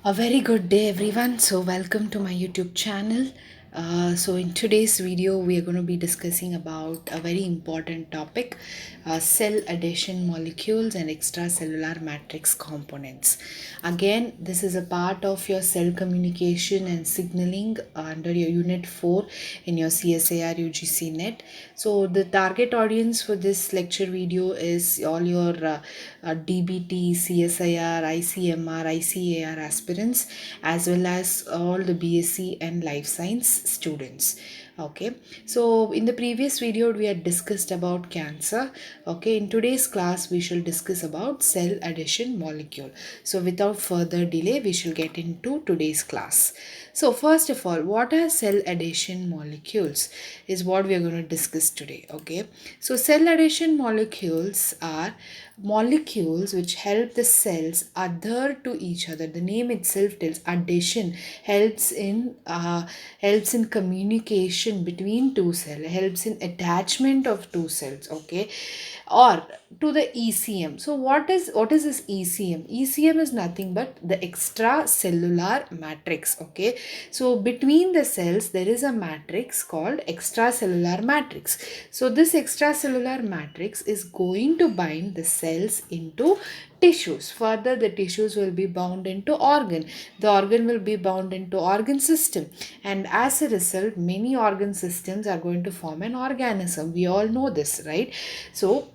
A very good day, everyone. So, welcome to my YouTube channel. In today's video, we are going to be discussing about a very important topic: cell adhesion molecules and extracellular matrix components. Again, this is a part of your cell communication and signaling under your Unit 4 in your CSIR UGC net. So, the target audience for this lecture video is all your DBT, CSIR, ICMR, ICAR aspirants, as well as all the BSc and life science students. Okay, so in the previous video we had discussed about cancer. Okay, in today's class we shall discuss about cell adhesion molecule. So without further delay, we shall get into today's class. So first of all, what are cell adhesion molecules is what we are going to discuss today. Okay, so cell adhesion molecules are molecules which help the cells adhere to each other. The name itself tells adhesion helps in communication between two cells, helps in attachment of two cells. Okay, or to the ECM. So what is this ECM? ECM is nothing but the extracellular matrix. Okay, so between the cells there is a matrix called extracellular matrix. So this extracellular matrix is going to bind the cells into tissues. Further, the tissues will be bound into organ. The organ will be bound into organ system, and as a result many organ systems are going to form an organism. We all know this, right? So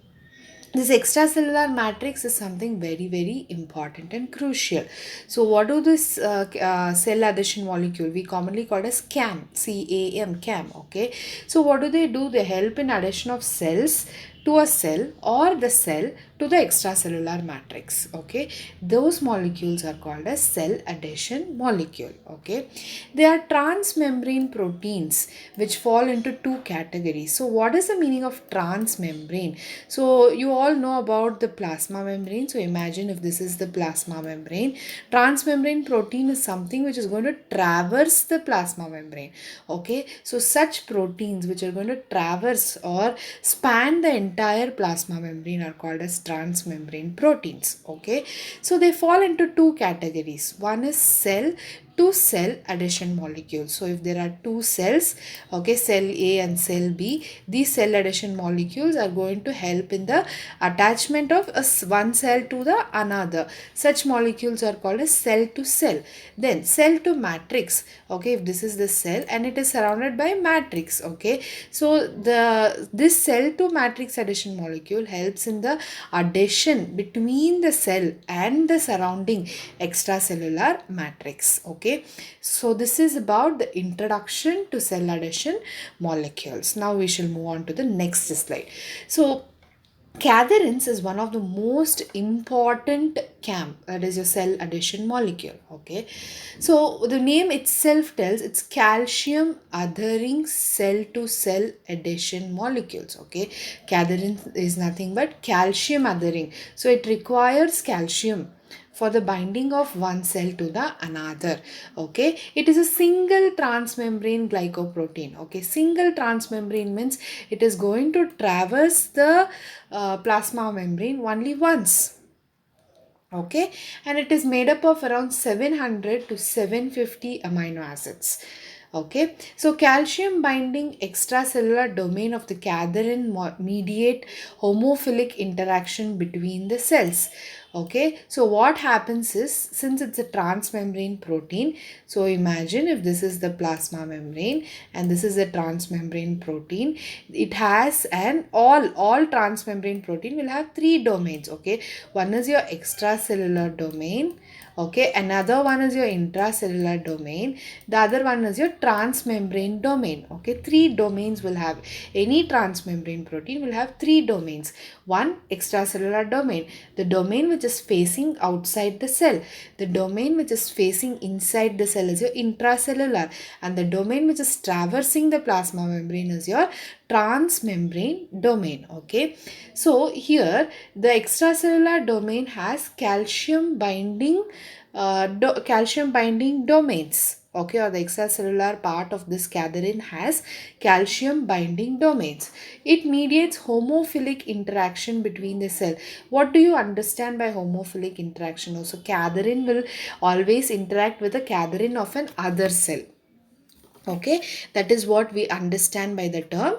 this extracellular matrix is something very important and crucial. So what do this cell adhesion molecule, we commonly call as CAM. Okay, so what do? They help in adhesion of cells to a cell or the cell to the extracellular matrix. Okay, those molecules are called as cell adhesion molecule. Okay, they are transmembrane proteins which fall into two categories. So what is the meaning of transmembrane? So you all know about the plasma membrane. So imagine if this is the plasma membrane. Transmembrane protein is something which is going to traverse the plasma membrane. Okay, so such proteins which are going to traverse or span the entire plasma membrane are called as transmembrane proteins. Okay, so they fall into two categories. One is cell to cell adhesion molecules. So if there are two cells, okay, cell A and cell B, these cell adhesion molecules are going to help in the attachment of one cell to the another. Such molecules are called as cell to cell. Then cell to matrix. Okay, if this is the cell and it is surrounded by matrix. Okay, so this cell to matrix adhesion molecule helps in the adhesion between the cell and the surrounding extracellular matrix. Okay, so this is about the introduction to cell adhesion molecules. Now we shall move on to the next slide. So cadherins is one of the most important CAM, that is your cell adhesion molecule. Okay, so the name itself tells it's calcium adhering cell to cell adhesion molecules. Okay, cadherin is nothing but calcium adhering, so it requires calcium for the binding of one cell to the another. Okay, it is a single transmembrane glycoprotein. Okay, single transmembrane means it is going to traverse the plasma membrane only once. Okay, and it is made up of around 700 to 750 amino acids. Okay, so calcium binding extracellular domain of the cadherin mediate homophilic interaction between the cells. Okay, so what happens is, since it's a transmembrane protein, so imagine if this is the plasma membrane and this is a transmembrane protein, it has an all transmembrane protein will have three domains. Okay, one is your extracellular domain. Okay, another one is your intracellular domain, the other one is your transmembrane domain. Okay, three domains will have, any transmembrane protein will have three domains. One, extracellular domain, the domain which is facing outside the cell. The domain which is facing inside the cell is your intracellular, and the domain which is traversing the plasma membrane is your transmembrane domain. Okay, so here the extracellular domain has calcium binding domains. okay, or the extracellular part of this cadherin has calcium binding domains. It mediates homophilic interaction between the cell. What do you understand by homophilic interaction? Also, cadherin will always interact with the cadherin of an other cell. Okay, that is what we understand by the term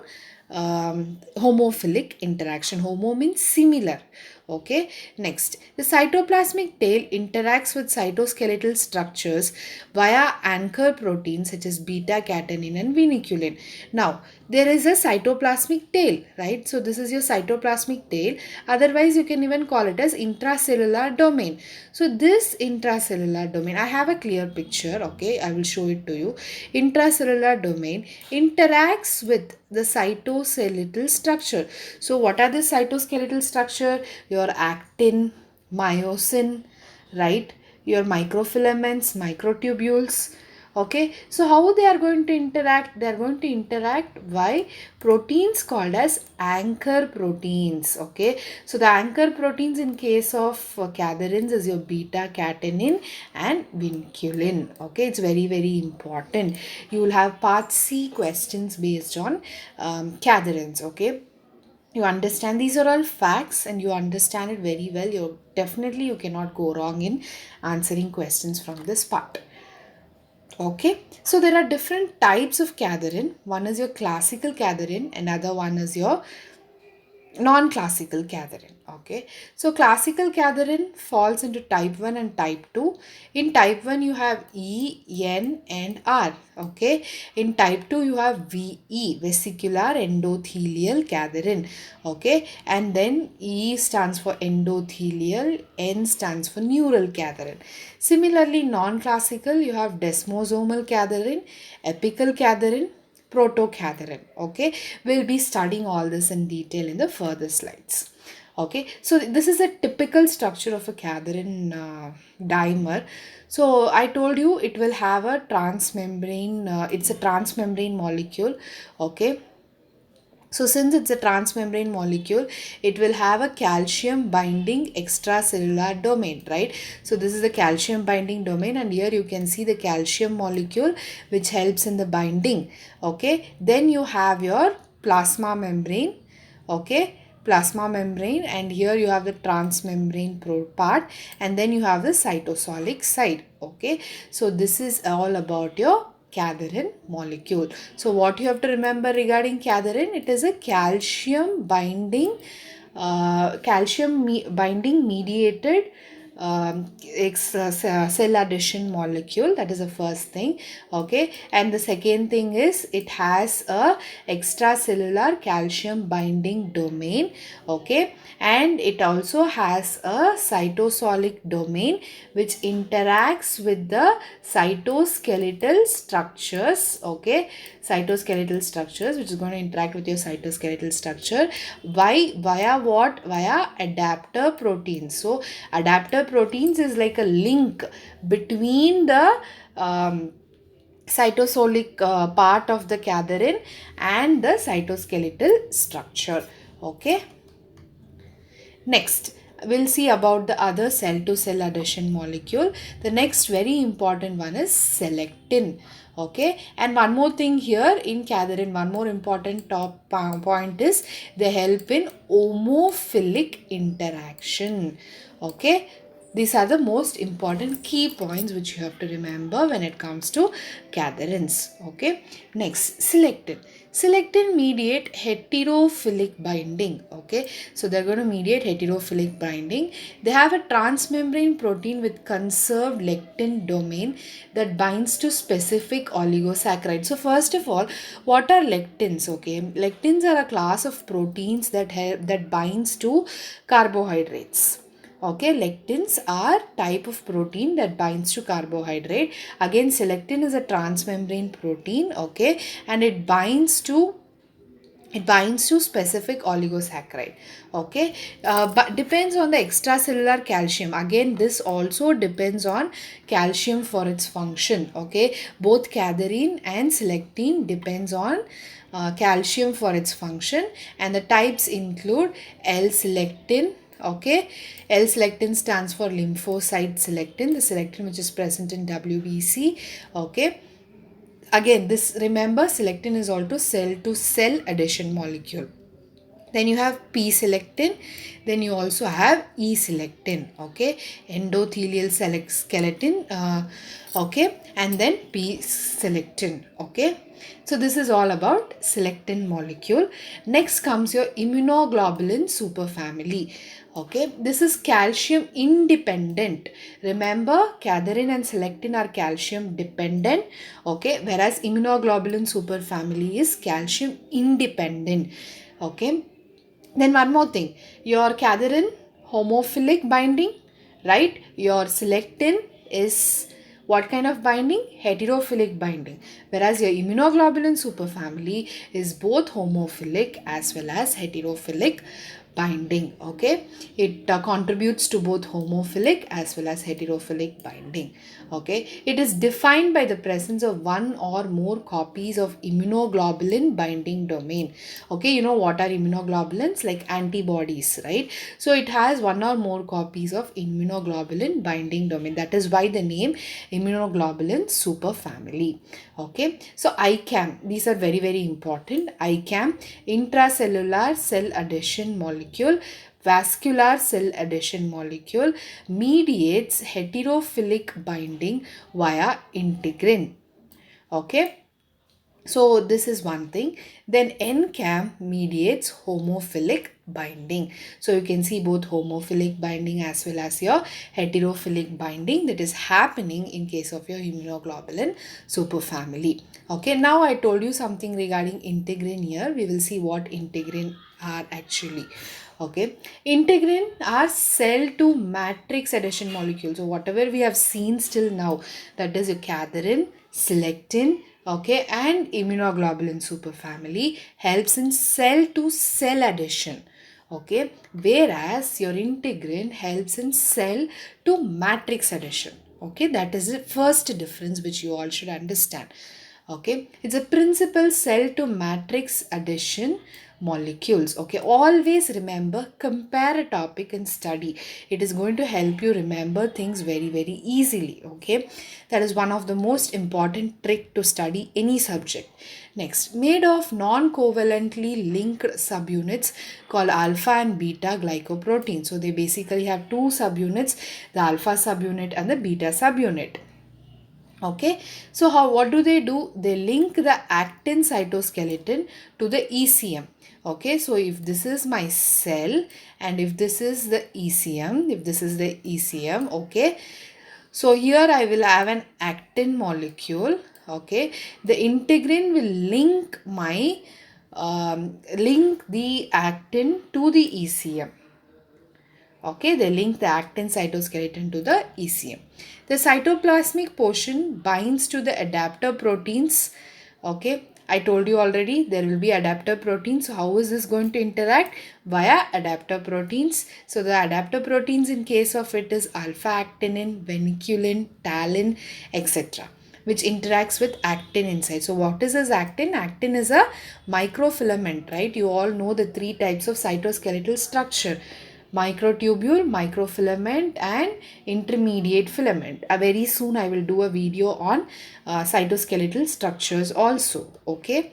homophilic interaction. Homo means similar. Okay, next, the cytoplasmic tail interacts with cytoskeletal structures via anchor proteins such as beta catenin and vinculin. Now, there is a cytoplasmic tail, right? So this is your cytoplasmic tail. Otherwise, you can even call it as intracellular domain. So this intracellular domain, I have a clear picture. Okay, I will show it to you. Intracellular domain interacts with the cytoskeletal structure. So what are the cytoskeletal structure? Your actin, myosin, right? Your microfilaments, microtubules. Okay, so how they are going to interact? They are going to interact by proteins called as anchor proteins. Okay, so the anchor proteins in case of cadherins is your beta catenin and vinculin. Okay, it's very, very important. You will have part C questions based on cadherins. Okay, you understand these are all facts and you understand it very well. You cannot go wrong in answering questions from this part. Okay, so there are different types of cadherin. One is your classical cadherin, another one is your non-classical cadherin. Okay, so classical cadherin falls into type 1 and type 2. In type 1 you have E, N and R. Okay, in type 2 you have VE, vesicular endothelial cadherin. Okay, and then E stands for endothelial, N stands for neural cadherin. Similarly, non-classical you have desmosomal cadherin, apical cadherin, protocadherin. Okay, we'll be studying all this in detail in the further slides. Okay, so this is a typical structure of a cadherin dimer. So I told you it will have a transmembrane, it's a transmembrane molecule. Okay, so since it's a transmembrane molecule, it will have a calcium binding extracellular domain, right? So this is the calcium binding domain and here you can see the calcium molecule which helps in the binding. Okay, then you have your plasma membrane. Okay, plasma membrane, and here you have the transmembrane part, and then you have the cytosolic side. Okay, so this is all about your cadherin molecule. So what you have to remember regarding cadherin, it is a calcium binding binding mediated cell addition molecule. That is the first thing. Okay, and the second thing is it has a extracellular calcium binding domain. Okay, and it also has a cytosolic domain which interacts with the cytoskeletal structures. Okay, cytoskeletal structures which is going to interact with your cytoskeletal structure via what? Via adapter proteins. So adapter proteins is like a link between the cytosolic part of the cadherin and the cytoskeletal structure. Okay, next we'll see about the other cell to cell adhesion molecule. The next very important one is selectin. Okay, and one more thing here in cadherin, one more important top point is they help in homophilic interaction. Okay, these are the most important key points which you have to remember when it comes to cadherins. Okay, next, selectin. Selectin mediate heterophilic binding. Okay, so they're going to mediate heterophilic binding. They have a transmembrane protein with conserved lectin domain that binds to specific oligosaccharides. So first of all, what are lectins? Okay, lectins are a class of proteins that binds to carbohydrates. Okay, lectins are type of protein that binds to carbohydrate. Again, selectin is a transmembrane protein. Okay, and it binds to specific oligosaccharide. Okay, but depends on the extracellular calcium. Again, this also depends on calcium for its function. Okay, both cadherin and selectin depends on calcium for its function, and the types include L-selectin. Okay, L-selectin stands for lymphocyte selectin, the selectin which is present in WBC. Okay, again, this, remember, selectin is also cell to cell adhesion molecule. Then you have P-selectin, then you also have E-selectin, okay, endothelial skeleton, okay, and then P-selectin, okay. So this is all about selectin molecule. Next comes your immunoglobulin superfamily. Okay, this is calcium independent. Remember, cadherin and selectin are calcium dependent. Okay, whereas immunoglobulin superfamily is calcium independent. Okay, then one more thing, your cadherin homophilic binding, right? Your selectin is what kind of binding? Heterophilic binding. Whereas your immunoglobulin superfamily is both homophilic as well as heterophilic binding. Okay, it contributes to both homophilic as well as heterophilic binding. Okay, it is defined by the presence of one or more copies of immunoglobulin binding domain. Okay, you know what are immunoglobulins? Like antibodies, right? So it has one or more copies of immunoglobulin binding domain. That is why the name immunoglobulin superfamily. Okay, so ICAM, these are very, very important. ICAM, intracellular cell adhesion molecule, vascular cell adhesion molecule, mediates heterophilic binding via integrin. Okay, so this is one thing. Then NCAM mediates homophilic binding. So you can see both homophilic binding as well as your heterophilic binding that is happening in case of your immunoglobulin superfamily. Okay, now I told you something regarding integrin here. We will see what integrin are actually. Okay, integrin are cell to matrix adhesion molecules. So whatever we have seen still now, that is your cadherin, selectin, okay, and immunoglobulin superfamily helps in cell to cell adhesion. Okay, whereas your integrin helps in cell to matrix adhesion. Okay, that is the first difference which you all should understand. Okay, it's a principal cell to matrix adhesion molecules. Okay, always remember, compare a topic and study. It is going to help you remember things very, very easily. Okay, that is one of the most important trick to study any subject. Next, made of non-covalently linked subunits called alpha and beta glycoprotein. So they basically have two subunits, the alpha subunit and the beta subunit. Okay, so what do? They link the actin cytoskeleton to the ECM. Okay, so if this is my cell and if this is the ECM, okay, so here I will have an actin molecule. Okay, the integrin will link my link the actin to the ECM. Okay, they link the actin cytoskeleton to the ECM. The cytoplasmic portion binds to the adapter proteins. Okay, I told you already there will be adapter proteins. So how is this going to interact? Via adapter proteins. So the adapter proteins in case of it is alpha-actinin, vinculin, talin, etc., which interacts with actin inside. So what is this actin? Actin is a microfilament, right? You all know the three types of cytoskeletal structure: microtubule, microfilament, and intermediate filament. Very soon I will do a video on cytoskeletal structures also. Okay.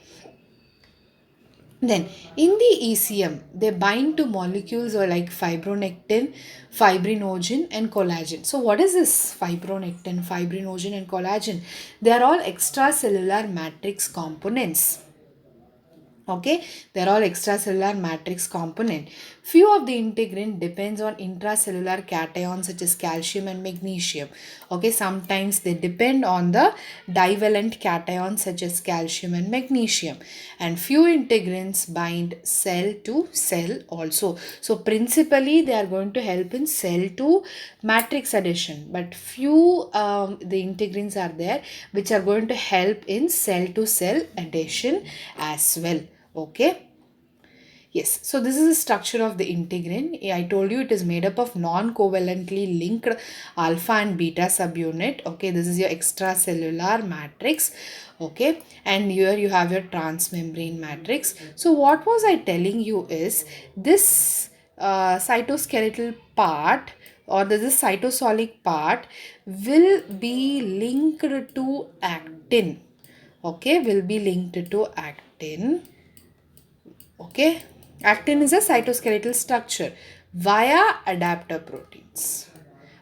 Then in the ECM, they bind to molecules or like fibronectin, fibrinogen, and collagen. So what is this fibronectin, fibrinogen, and collagen? They are all extracellular matrix components. Okay, they're all extracellular matrix component. Few of the integrin depends on intracellular cations such as calcium and magnesium. Okay, sometimes they depend on the divalent cations such as calcium and magnesium. And few integrins bind cell to cell also. So principally they are going to help in cell to matrix adhesion. But few the integrins are there which are going to help in cell to cell adhesion as well. Okay. Yes, so this is the structure of the integrin. I told you it is made up of non-covalently linked alpha and beta subunit. Okay, this is your extracellular matrix. Okay, and here you have your transmembrane matrix. So what was I telling you is this cytoskeletal part or the cytosolic part will be linked to actin. Okay, will be linked to actin. Okay, actin is a cytoskeletal structure via adapter proteins.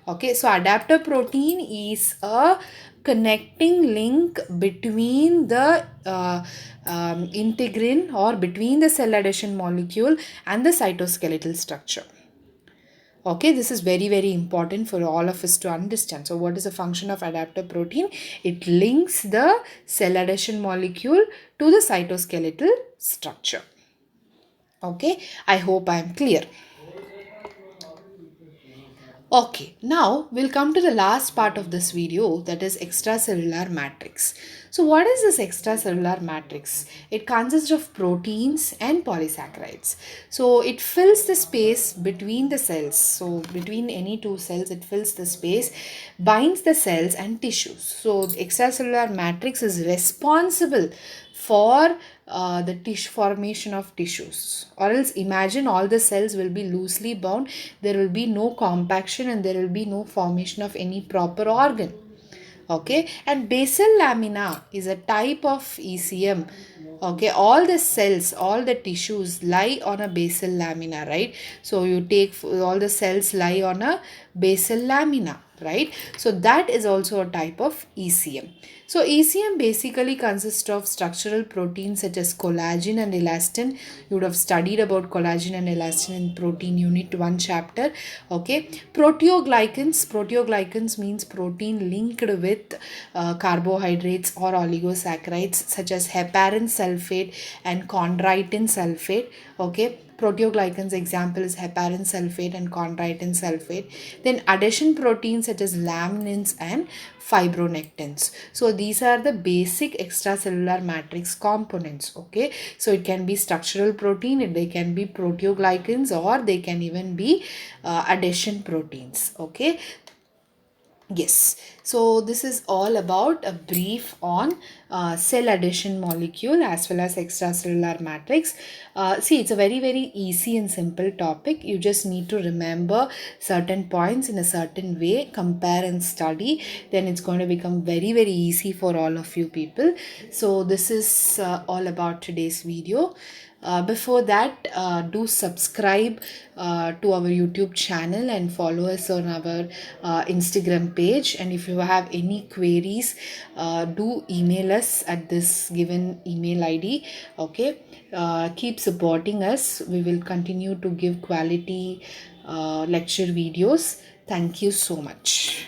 Okay, so adapter protein is a connecting link between the integrin or between the cell adhesion molecule and the cytoskeletal structure. Okay, this is very, very important for all of us to understand. So what is the function of adapter protein? It links the cell adhesion molecule to the cytoskeletal structure. Okay, I hope I am clear. Okay, now we'll come to the last part of this video, that is extracellular matrix. So what is this extracellular matrix? It consists of proteins and polysaccharides. So it fills the space between the cells. So between any two cells, it fills the space, binds the cells and tissues. So the extracellular matrix is responsible for the tissue formation of tissues, or else imagine all the cells will be loosely bound, there will be no compaction and there will be no formation of any proper organ. Okay, and basal lamina is a type of ECM. Okay, all the cells, all the tissues lie on a basal lamina, right? So you take all the cells lie on a basal lamina, right? So that is also a type of ECM. So ECM basically consists of structural proteins such as collagen and elastin. You would have studied about collagen and elastin in protein unit 1 chapter. Okay, proteoglycans means protein linked with carbohydrates or oligosaccharides such as heparin sulfate and chondroitin sulfate. Okay, proteoglycans example is heparin sulfate and chondroitin sulfate. Then adhesion proteins such as laminin and fibronectins. So these are the basic extracellular matrix components. Okay, so it can be structural protein, they can be proteoglycans, or they can even be adhesion proteins. Okay, yes, so this is all about a brief on cell adhesion molecule as well as extracellular matrix. See, it's a very, very easy and simple topic. You just need to remember certain points in a certain way, compare and study. Then it's going to become very, very easy for all of you people. So this is all about today's video. Before that, do subscribe to our YouTube channel and follow us on our Instagram page. And if you have any queries, do email us at this given email ID. Okay, keep supporting us. We will continue to give quality lecture videos. Thank you so much.